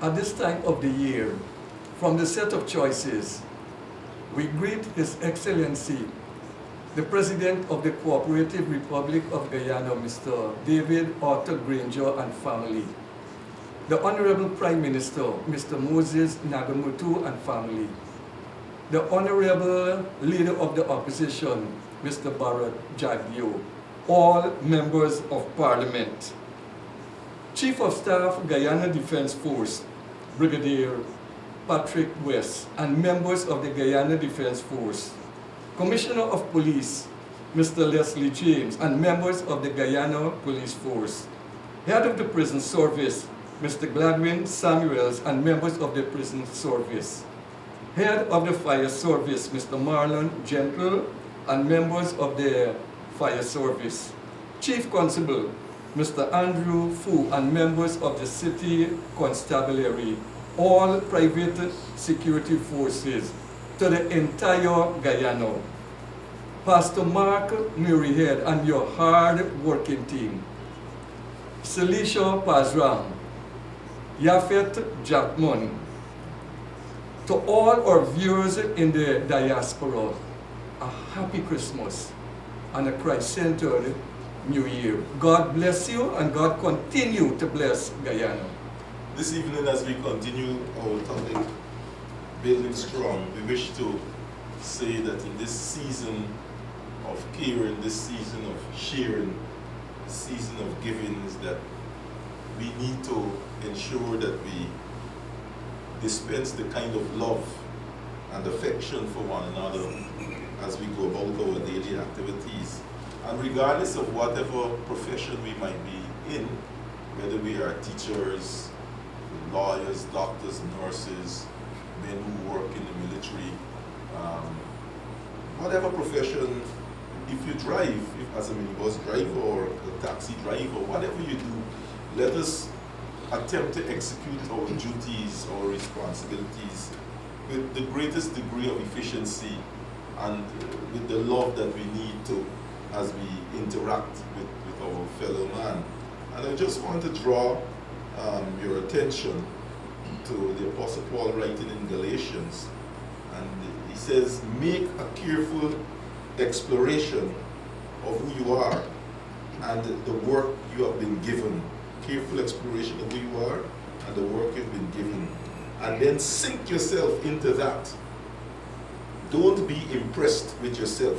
At this time of the year, from the set of choices, we greet His Excellency, the President of the Cooperative Republic of Guyana, Mr. David Arthur Granger and family, the Honorable Prime Minister, Mr. Moses Nagamutu and family, the Honorable Leader of the Opposition, Mr. Bharat Jagdeo, all members of Parliament, Chief of Staff, Guyana Defense Force, Brigadier Patrick West, and members of the Guyana Defense Force, Commissioner of Police, Mr. Leslie James, and members of the Guyana Police Force, Head of the Prison Service, Mr. Gladwin Samuels, and members of the Prison Service, Head of the Fire Service, Mr. Marlon Gentle, and members of the Fire Service, Chief Constable, Mr. Andrew Fu, and members of the City Constabulary, all private security forces, to the entire Guyana, Pastor Mark Murrayhead and your hard-working team, Celicia Pazram, Yafet Jackman, to all our viewers in the diaspora, a happy Christmas and a Christ-centered New Year. God bless you and God continue to bless Guyana. This evening, as we continue our topic, Building Strong, we wish to say that in this season of caring, this season of sharing, this season of giving, is that we need to ensure that we dispense the kind of love and affection for one another as we go about our daily activities. And regardless of whatever profession we might be in, whether we are teachers, lawyers, doctors, nurses, men who work in the military, whatever profession, if you drive, if as a minibus driver or a taxi driver, whatever you do, let us attempt to execute our duties, our responsibilities with the greatest degree of efficiency and with the love that we need to as we interact with our fellow man. And I just want to draw your attention to the Apostle Paul writing in Galatians, and he says, make a careful exploration of who you are and the work you have been given. Careful exploration of who you are and the work you've been given. And then sink yourself into that. Don't be impressed with yourself.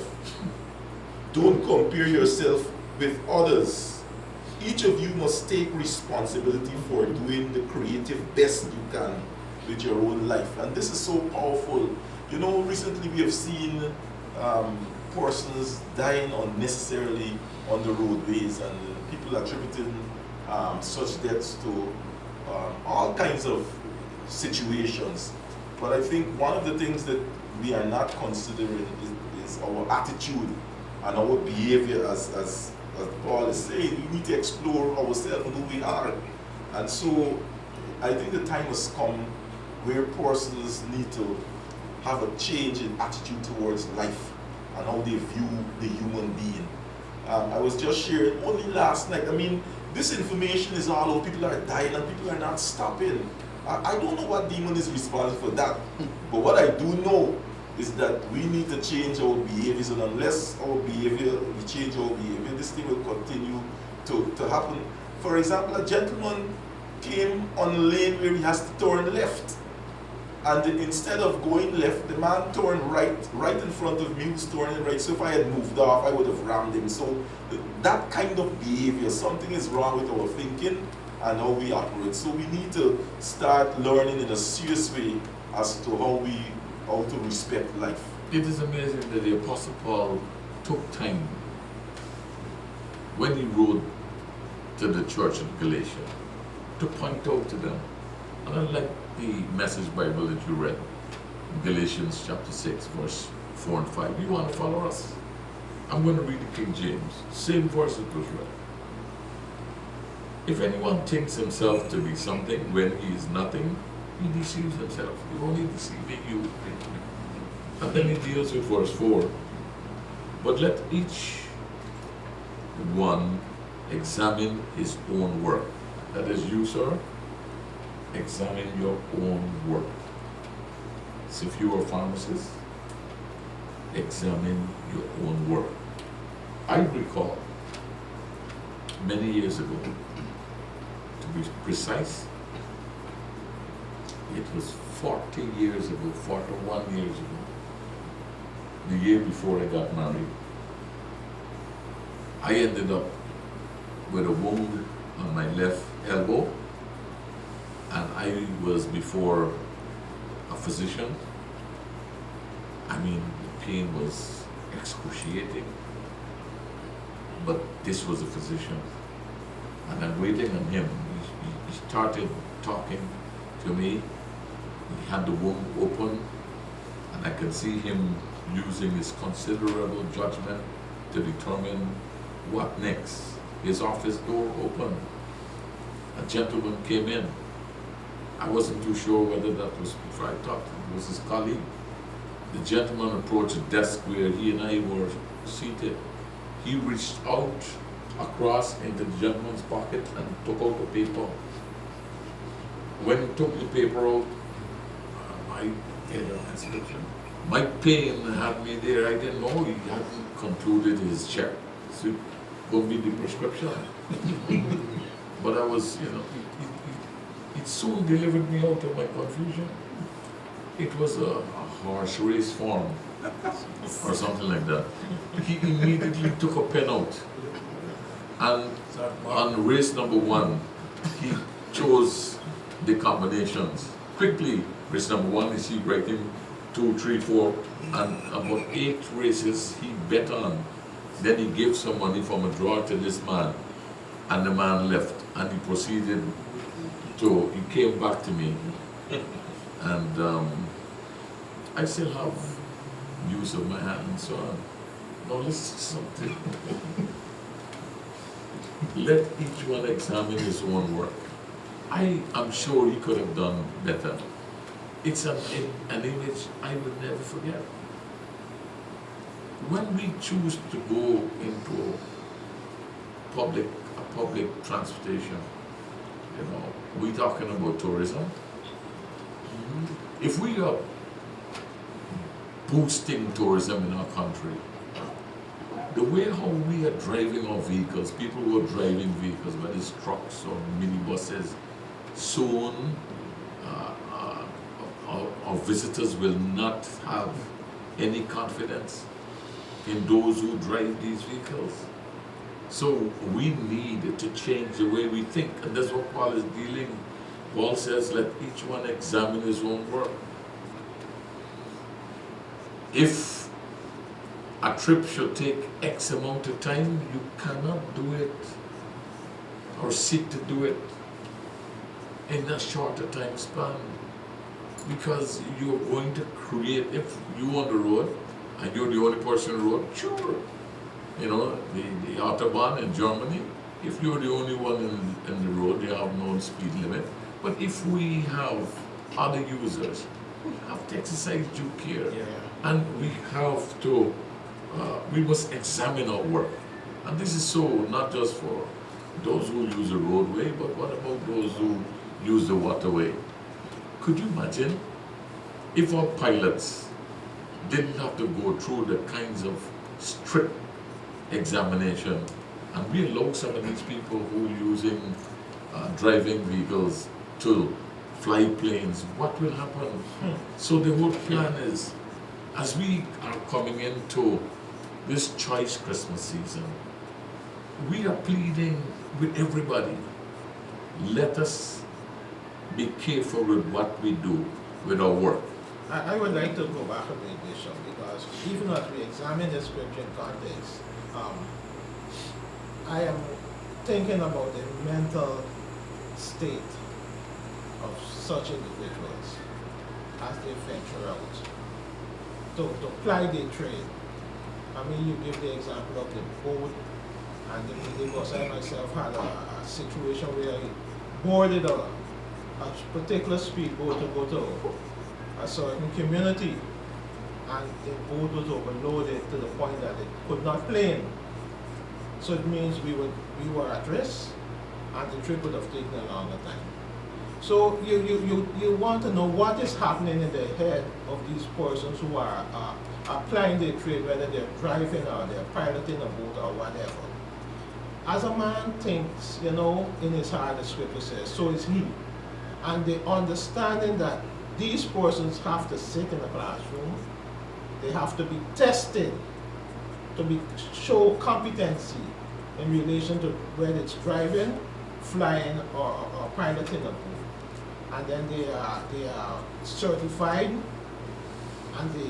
Don't compare yourself with others. Each of you must take responsibility for doing the creative best you can with your own life. And this is so powerful. You know, recently we have seen persons dying unnecessarily on the roadways, and people attributing such deaths to all kinds of situations. But I think one of the things that we are not considering is our attitude and our behavior, as Paul is saying. We need to explore ourselves and who we are. And so I think the time has come where persons need to have a change in attitude towards life and how they view the human being. I was just sharing only last night, I mean, this information is all over. People are dying and people are not stopping. I don't know what demon is responsible for that. But what I do know is that we need to change our behaviors, and unless our behavior, we change our behavior, this thing will continue to happen. For example, a gentleman came on a lane where he has to turn left. And instead of going left, the man turned right in front of me, who's turning right. So if I had moved off, I would have rammed him. So that kind of behavior, something is wrong with our thinking and how we operate. So we need to start learning in a serious way as to how to respect life. It is amazing that the Apostle Paul took time when he wrote to the church in Galatia to point out to them. And unlike the Message Bible that you read, Galatians chapter 6, verse 4 and 5, you want to follow us? I'm going to read the King James, same verse that was read. If anyone thinks himself to be something when he is nothing, he deceives himself. He's only deceiving you. And then he deals with verse 4. But let each one examine his own work. That is you, sir. examine your own work. So if you're a pharmacist, examine your own work. I recall many years ago, to be precise, it was 40 years ago, 41 years ago, the year before I got married. I ended up with a wound on my left elbow, and I was before a physician. I mean, the pain was excruciating, but this was a physician, and I'm waiting on him. He started talking to me. He had the wound open, and I could see him using his considerable judgment to determine what next. His office door opened. A gentleman came in. I wasn't too sure whether that was, I thought it was his colleague. The gentleman approached the desk where he and I were seated. He reached out across into the gentleman's pocket and took out the paper. When he took the paper out, my pain had me there. I didn't know he hadn't concluded his check. So it would be the prescription. But I was, it soon delivered me out of my confusion. It was a horse race form or something like that. He immediately took a pen out, and on race number 1, he chose the combinations. Quickly, race number 1 is he writing 2, 3, 4, and about 8 races he bet on. Then he gave some money from a draw to this man, and the man left, and he proceeded to, he came back to me, and I still have use of my hand and so on. Now listen to something. Let each one examine his own work. I am sure he could have done better. It's an image I would never forget. When we choose to go into public transportation, we're talking about tourism. If we are boosting tourism in our country, the way how we are driving our vehicles, people who are driving vehicles, whether it's trucks or minibuses, soon our visitors will not have any confidence in those who drive these vehicles. So we need to change the way we think, and that's what Paul is dealing. Paul says, let each one examine his own work. If a trip should take X amount of time, you cannot do it or seek to do it in a shorter time span, because you're going to create, if you're on the road and you're the only person on the road, sure. The Autobahn in Germany, if you're the only one in the road, they have no speed limit. But if we have other users, we have to exercise due care. Yeah. And we have to, we must examine our work. And this is so not just for those who use the roadway, but what about those who use the waterway? Could you imagine if our pilots didn't have to go through the kinds of strict examination, and we allow some of these people who are using driving vehicles to fly planes, what will happen? So the whole plan is, as we are coming into this choice Christmas season, we are pleading with everybody, let us be careful with what we do with our work. I would like to go back a bit, Bishop, because even as we examine the scripture in context, I am thinking about the mental state of such individuals as they venture out to ply their trade. I mean, you give the example of the boat, and because I myself had a situation where I boarded a particular speedboat to go to a certain community, and the boat was overloaded to the point that it could not plane. So it means we were at risk, and the trip would have taken a longer time. So you want to know what is happening in the head of these persons who are applying their trade, whether they're driving or they're piloting a boat or whatever. As a man thinks, in his heart, the scripture says, so is he. And the understanding that these persons have to sit in a classroom, they have to be tested to show competency in relation to whether it's driving, flying, or piloting a boat. And then they are certified and they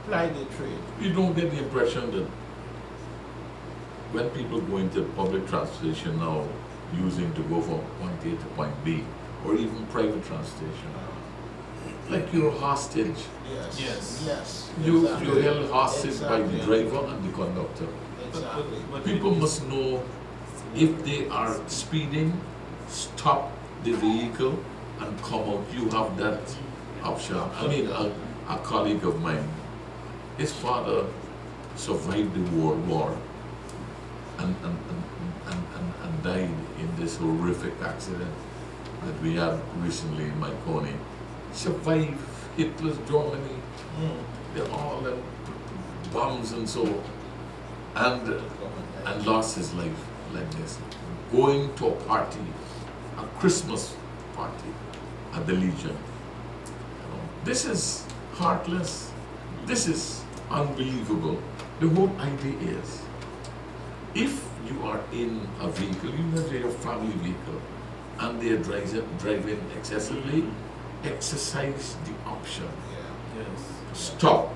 apply their trade. You don't get the impression that when people go into public transportation now, using to go from point A to point B, or even private transportation, like you're hostage. Yes. You're Exactly. held hostage by the Exactly. driver and the conductor. Exactly. People must know if they are speeding, stop the vehicle and come out. You have that option. I mean, a colleague of mine, his father survived the World War and died in this horrific accident that we had recently in Marconi. Survived Hitler's Germany, all the bombs and so, and lost his life like this. Going to a party, a Christmas party at the Legion. This is heartless. This is unbelievable. The whole idea is, if you are in a vehicle, you have your family vehicle, and they are driving excessively, exercise the option. Stop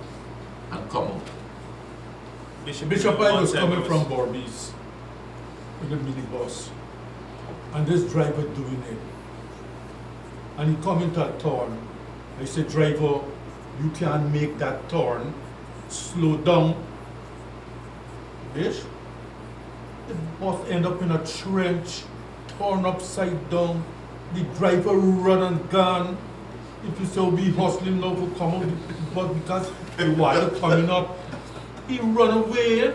and come out. Bishop, I was coming from Borbies with a minibus, and this driver doing it. And he come into a turn. I said, driver, you can't make that turn. Slow down. Bish, the bus end up in a trench, torn upside down. The driver run and gone. If you say be hustling now to come out, but because the water coming up, he run away.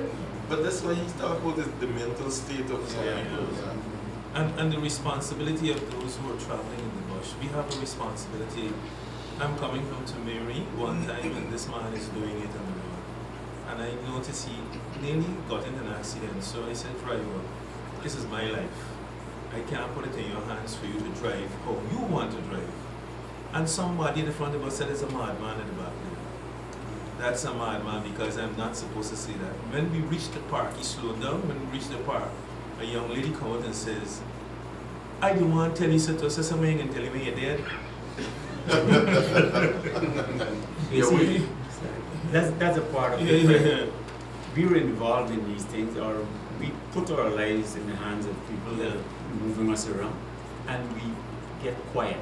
But that's why he's talking about the mental state of some people. And the responsibility of those who are traveling in the bush. We have a responsibility. I'm coming from Tumiri one time and this man is doing it on the road. And I noticed he nearly got in an accident. So I said, driver, this is my life. I can't put it in your hands for you to drive how you want to drive. And somebody in the front of us said, it's a madman in the back there. That's a madman because I'm not supposed to say that. When we reached the park, he slowed down. When we reached the park, a young lady came out and says, I didn't want to tell you so to say something and tell you when you're dead. Yeah, we, That's a part of it. When we were involved in these things, or we put our lives in the hands of people that are moving us around, and we get quiet.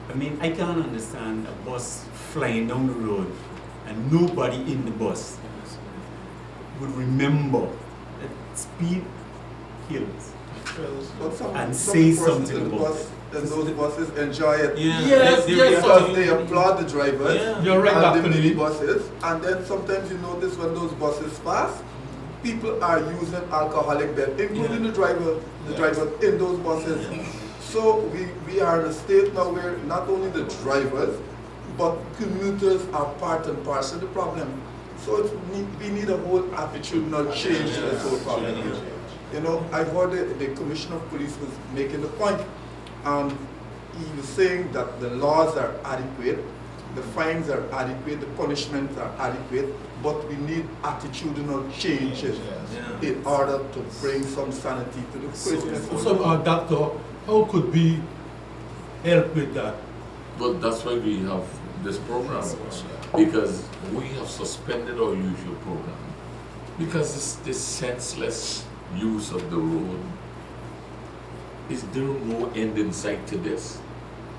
I mean, I can't understand a bus flying down the road and nobody in the bus would remember that speed kills. But some And some say persons something in the about bus, in those buses enjoy it. Yes, yes, Because they applaud the drivers Yeah. You're right, and the Dr. Lily. minibuses, and then sometimes you notice when those buses pass, people are using alcoholic beverage, including the drivers in those buses. So we are in a state now where not only the drivers, but commuters are part and parcel of the problem. So we need a whole attitudinal change to this whole problem. You know, I heard the Commissioner of Police was making the point, and he was saying that the laws are adequate, the fines are adequate, the punishments are adequate, but we need attitudinal changes in order to bring some sanity to the question. So, doctor, how could we help with that? but that's why we have this program, because we have suspended our usual program. Because this senseless use of the road, is there no end in sight to this?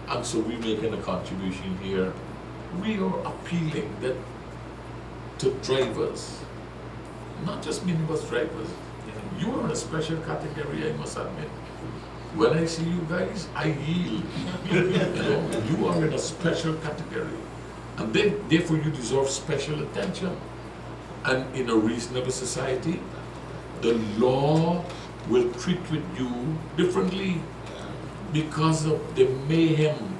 And so we're making a contribution here. We are appealing that to drivers, not just minibus drivers. You are in a special category, I must admit. When I see you guys, I yield. You are in a special category. And then, therefore you deserve special attention. And in a reasonable society, the law will treat with you differently. because of the mayhem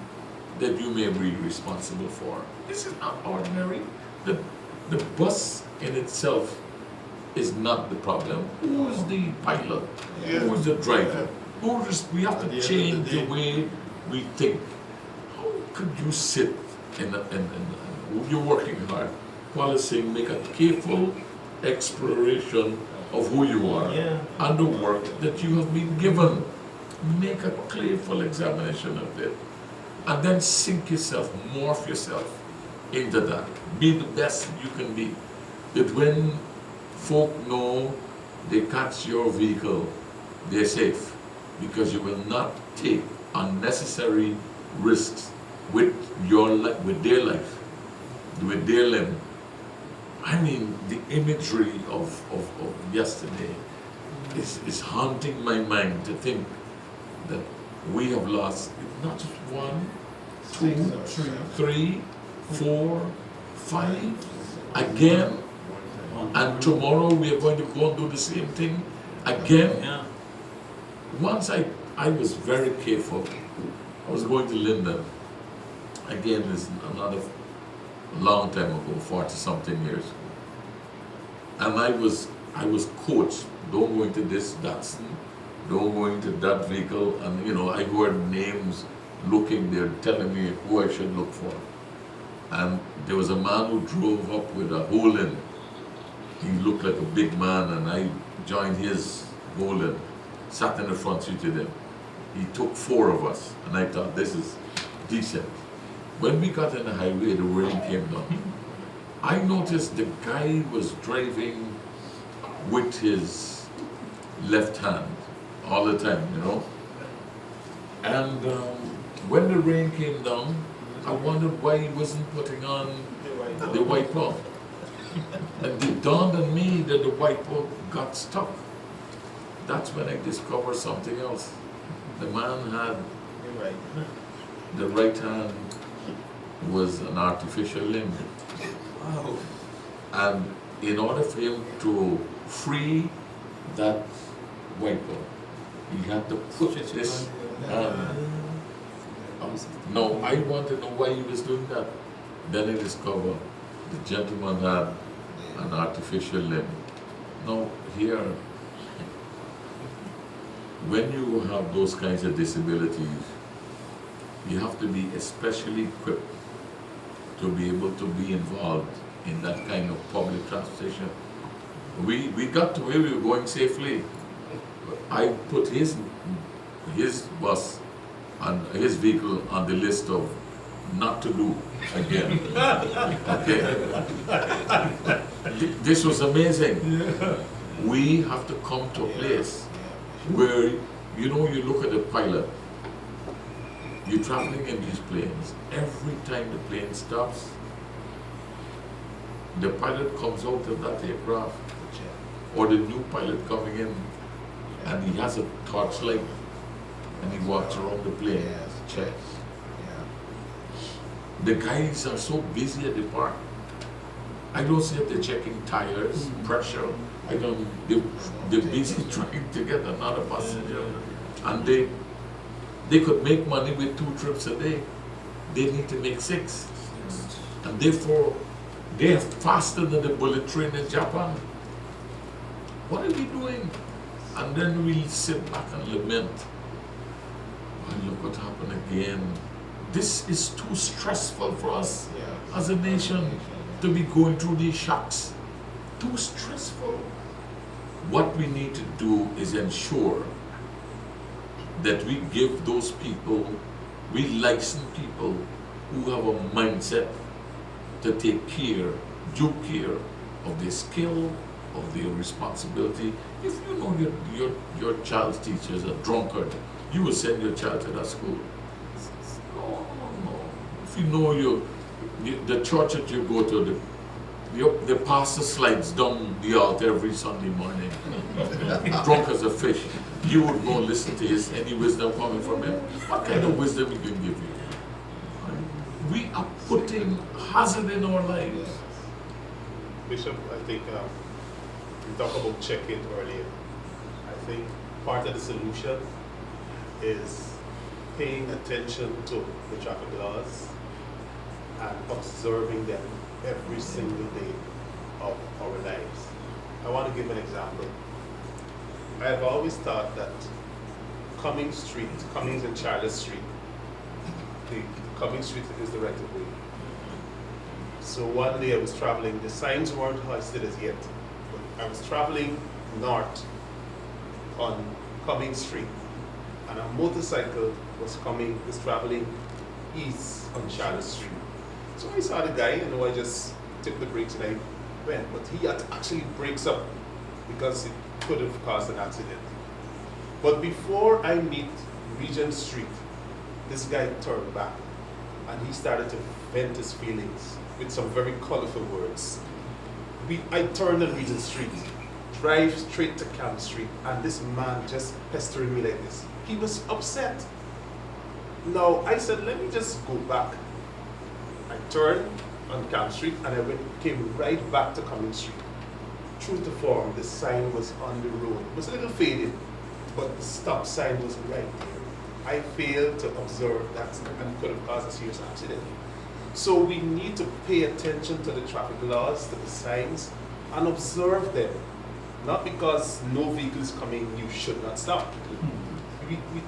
that you may be responsible for. This is not ordinary. The bus in itself is not the problem. Who is the pilot? Who is the driver? We have to change the way we think. How could you sit and you're working hard, while saying make a careful exploration of who you are and the work that you have been given. Make a careful examination of it, and then sink yourself, morph yourself into that. Be the best you can be. That when folk know they catch your vehicle, they're safe, because you will not take unnecessary risks with with their life, with their limb. I mean, the imagery of yesterday is haunting my mind to think that we have lost not just 1, 2, 3, 4, 5 again, and tomorrow we are going to go and do the same thing again. Once I was very careful. I was going to Linden. Again, this is another long time ago, 40-something years. And I was coached, don't go into this Datsun, don't go into that vehicle. And you know, I heard names looking there, telling me who I should look for. And there was a man who drove up with a hole in. He looked like a big man, and I joined his hole in, sat in the front seat with him. He took 4 of us, and I thought, this is decent. When we got in the highway, the rain came down. I noticed the guy was driving with his left hand all the time, you know. And when the rain came down, I wondered why he wasn't putting on the wiper. And it dawned on me that the wiper got stuck. That's when I discovered something else. The man had the right hand was an artificial limb. Wow. And in order for him to free that wiper, he had to put this hand. No, I want to know why he was doing that. Then I discovered the gentleman had an artificial limb. Now here, when you have those kinds of disabilities, you have to be especially equipped to be able to be involved in that kind of public transportation. We got to where we were going safely. I put his bus and his vehicle on the list of not to do again. Okay. This was amazing. We have to come to a place where, you know, you look at the pilot, you're traveling in these planes, every time the plane stops, the pilot comes out of that aircraft, or the new pilot coming in, and he has a torchlight, and he walks around the plane, checks. The guys are so busy at the park. I don't see if they're checking tires, pressure. I don't. They're busy trying to get another passenger, and they could make money with 2 trips a day. They need to make 6, and therefore they are faster than the bullet train in Japan. What are we doing? And then we sit back and lament. Oh, look what happened again. This is too stressful for us as a nation to be going through these shocks. Too stressful. What we need to do is ensure that we give those people, we license people who have a mindset to take care, due care of their skill, of their responsibility. If you know your child's teacher is a drunkard, you will send your child to that school. No. If you know the church that you go to, the pastor slides down the altar every Sunday morning, drunk as a fish, you would go listen to any wisdom coming from him. What kind of wisdom he can give you? We are putting hazard in our lives. Bishop, I think we talked about check-in earlier. I think part of the solution is paying attention to the traffic laws and observing them every single day of our lives. I want to give an example. I have always thought that Cummings and Charlotte Street, the Cummings Street is the right of way. So one day I was traveling, the signs weren't hoisted as yet, but I was traveling north on Cummings Street, and a motorcycle was traveling east on Charlotte Street. So I saw the guy, I just took the brakes and I went, but he had to actually brakes up because it could have caused an accident. But before I meet Regent Street, this guy turned back and he started to vent his feelings with some very colorful words. I turned on Regent Street, drive straight to Camp Street, and this man just pestering me like this. He was upset. Now, I said, let me just go back. I turned on Camp Street and I came right back to Cummings Street. True to form, the sign was on the road. It was a little faded, but the stop sign was right there. I failed to observe that and could have caused a serious accident. So we need to pay attention to the traffic laws, to the signs, and observe them. Not because no vehicle is coming, you should not stop.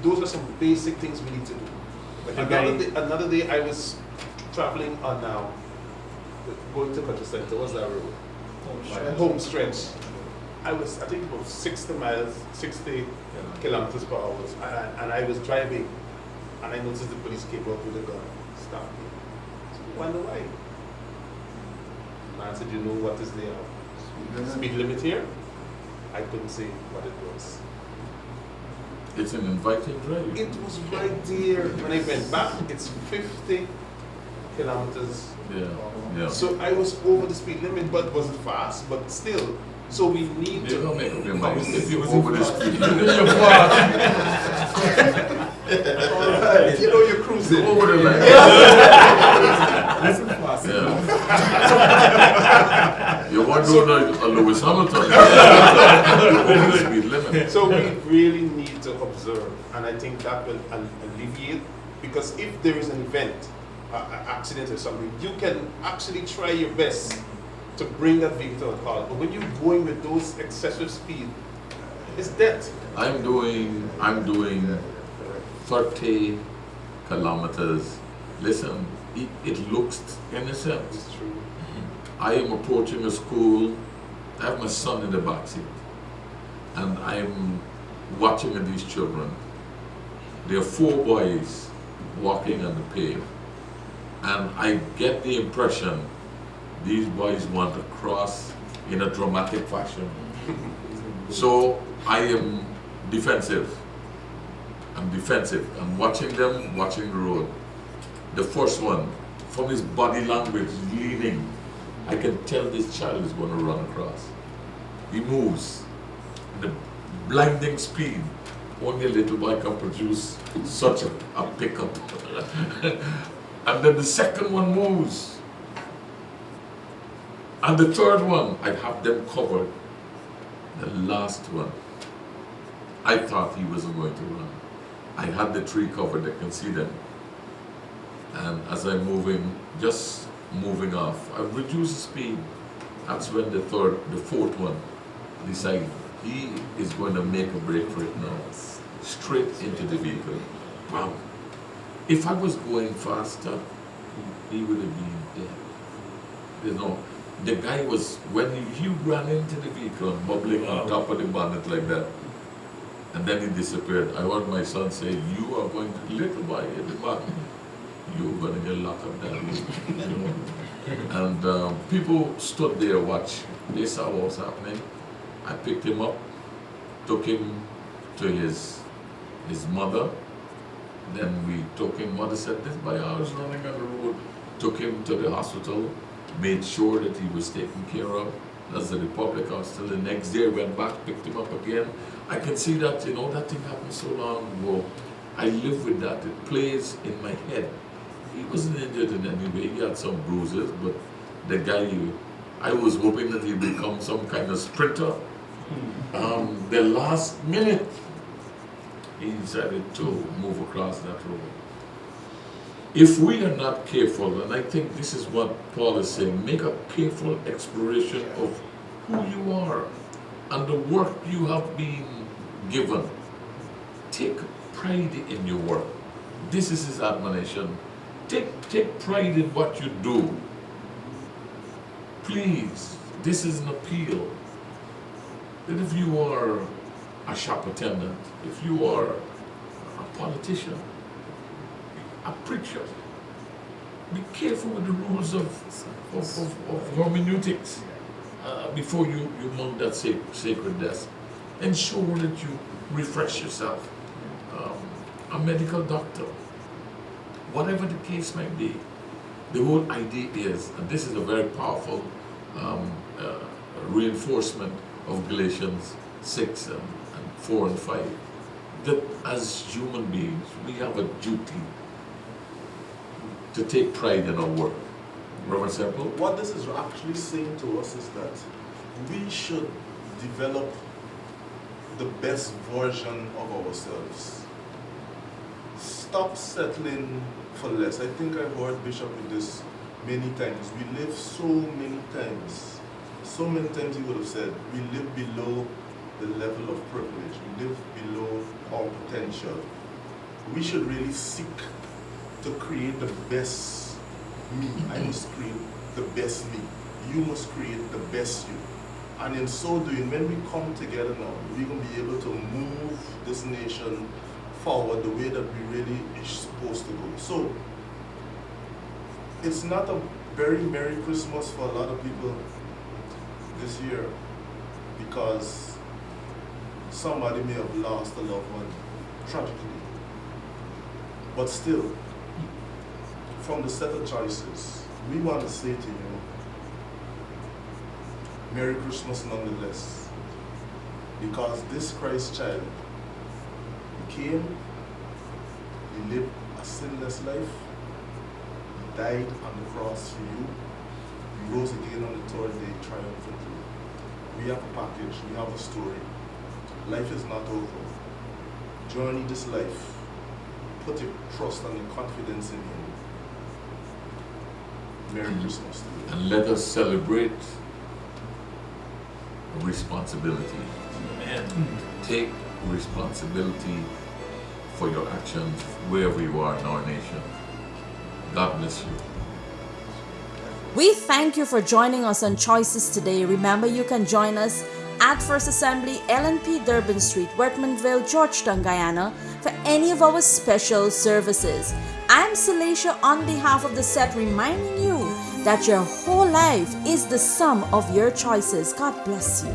Those are some basic things we need to do. Another day I was traveling on going to Country Center. What's that road? Home stretch. I think about 60 kilometers per hour, and I was driving, and I noticed the police came up with a gun, stopped me. So I wonder why. Man said, you know what is the speed limit here? I couldn't say what it was. It's an inviting drive. It was right there. When I went back, it's 50 kilometers. Yeah. So I was over the speed limit, but wasn't fast, but still. So we need They're to gonna make up their minds if you're over the speed limit. Alright, you're cruising. You're over the line. That's impossible. Yeah. You want to do a Lewis Hamilton. You're over the speed limit. So we really need to observe, and I think that will alleviate, because if there is an event, an accident or something, you can actually try your best to bring that vehicle to a halt. But when you're going with those excessive speed, it's death. I'm doing 30 kilometers. Listen, it looks innocent. It's true. I am approaching a school. I have my son in the back seat, and I'm watching these children. There are 4 boys walking on the pave, and I get the impression these boys want to cross in a dramatic fashion. So I am defensive. I'm defensive. I'm watching them, watching the road. The first one, from his body language, leaning, I can tell this child is going to run across. He moves. The blinding speed. Only a little boy can produce such a pickup. And then the second one moves. And the third one, I have them covered. The last one, I thought he wasn't going to run. I had the tree covered, I can see them. And as I'm just moving off, I've reduced the speed. That's when the fourth one decided he is going to make a break for it now. Straight into the vehicle. Wow. If I was going faster, he would have been dead. The guy was, when he ran into the vehicle, bubbling on top of the bonnet like that, and then he disappeared. I heard my son say, you are going to, little boy at the back, you're going to get locked up there. And people stood there, watched. They saw what was happening. I picked him up, took him to his mother. Then we took him, mother said, this boy was running on the road. Took him to the hospital, made sure that he was taken care of. That's the Republic Hospital. The next day, went back, picked him up again. I can see that, that thing happened so long ago. I live with that. It plays in my head. He wasn't injured in any way. He had some bruises, but the guy, I was hoping that he'd become some kind of sprinter. The last minute, he decided to move across that road. If we are not careful, and I think this is what Paul is saying, make a careful exploration of who you are and the work you have been given. Take pride in your work. This is his admonition. Take pride in what you do. Please, this is an appeal. That if you are a shop attendant, if you are a politician, a preacher, be careful with the rules of hermeneutics before you mount that sacred desk. Ensure that you refresh yourself. A medical doctor, whatever the case might be, the whole idea is, and this is a very powerful reinforcement of Galatians 6 and 4 and 5, that as human beings, we have a duty to take pride in our work. Reverend Semple? What this is actually saying to us is that we should develop the best version of ourselves. Stop settling for less. I think I've heard Bishop with this many times. We live so many times he would have said, we live below the level of privilege. We live below our potential. We should really seek to create the best me. I must create the best me. You must create the best you. And in so doing, when we come together now, we're going to be able to move this nation forward the way that we really is supposed to go. So, it's not a very Merry Christmas for a lot of people this year because somebody may have lost a loved one tragically. But still, from the set of choices, we want to say to you, Merry Christmas nonetheless, because this Christ child, he came, he lived a sinless life, he died on the cross for you, he rose again on the third day triumphantly. We have a package, we have a story. Life is not over. Journey this life. Put your trust and your confidence in him. Merry Christmas to you. And let us celebrate responsibility. Amen. Take responsibility for your actions wherever you are in our nation. God bless you. We thank you for joining us on Choices today. Remember, you can join us at First Assembly, LNP Durban Street, Workmanville, Georgetown, Guyana, for any of our special services. I'm Celacia on behalf of the set, reminding you that your whole life is the sum of your choices. God bless you.